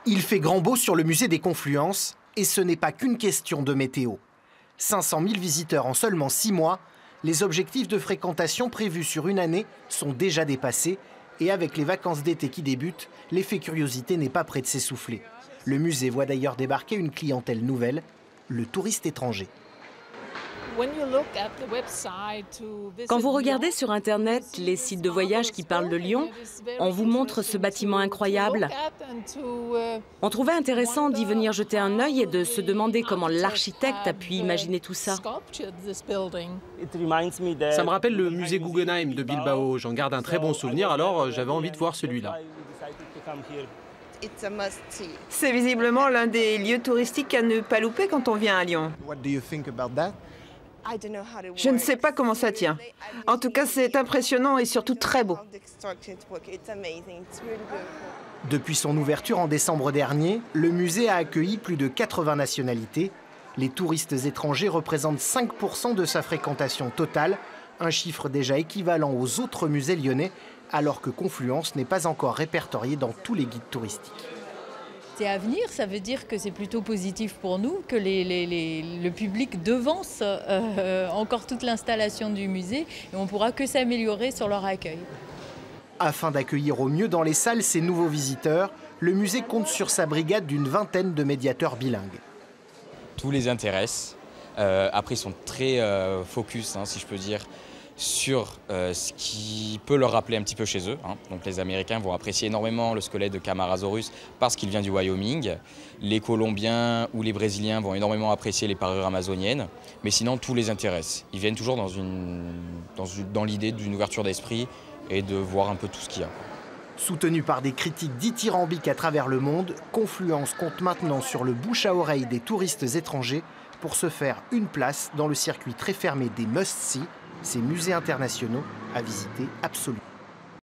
Il fait grand beau sur le musée des Confluences et ce n'est pas qu'une question de météo. 500 000 visiteurs en seulement 6 mois, les objectifs de fréquentation prévus sur une année sont déjà dépassés et avec les vacances d'été qui débutent, l'effet curiosité n'est pas près de s'essouffler. Le musée voit d'ailleurs débarquer une clientèle nouvelle, le touriste étranger. Quand vous regardez sur Internet les sites de voyage qui parlent de Lyon, on vous montre ce bâtiment incroyable. On trouvait intéressant d'y venir jeter un œil et de se demander comment l'architecte a pu imaginer tout ça. Ça me rappelle le musée Guggenheim de Bilbao. J'en garde un très bon souvenir, alors j'avais envie de voir celui-là. C'est visiblement l'un des lieux touristiques à ne pas louper quand on vient à Lyon. Je ne sais pas comment ça tient. En tout cas, c'est impressionnant et surtout très beau. Depuis son ouverture en décembre dernier, le musée a accueilli plus de 80 nationalités. Les touristes étrangers représentent 5% de sa fréquentation totale, un chiffre déjà équivalent aux autres musées lyonnais, alors que Confluence n'est pas encore répertorié dans tous les guides touristiques. C'est à venir, ça veut dire que c'est plutôt positif pour nous, que le public devance encore toute l'installation du musée et on ne pourra que s'améliorer sur leur accueil. Afin d'accueillir au mieux dans les salles ces nouveaux visiteurs, le musée compte sur sa brigade d'une vingtaine de médiateurs bilingues. Tout les intéresse. Après, ils sont très focus, si je peux dire, sur ce qui peut leur rappeler un petit peu chez eux. Donc les Américains vont apprécier énormément le squelette de Camarasaurus parce qu'il vient du Wyoming. Les Colombiens ou les Brésiliens vont énormément apprécier les parures amazoniennes. Mais sinon, tout les intéresse. Ils viennent toujours dans l'idée d'une ouverture d'esprit et de voir un peu tout ce qu'il y a. Soutenu par des critiques dithyrambiques à travers le monde, Confluence compte maintenant sur le bouche à oreille des touristes étrangers pour se faire une place dans le circuit très fermé des must-see, ces musées internationaux à visiter absolument.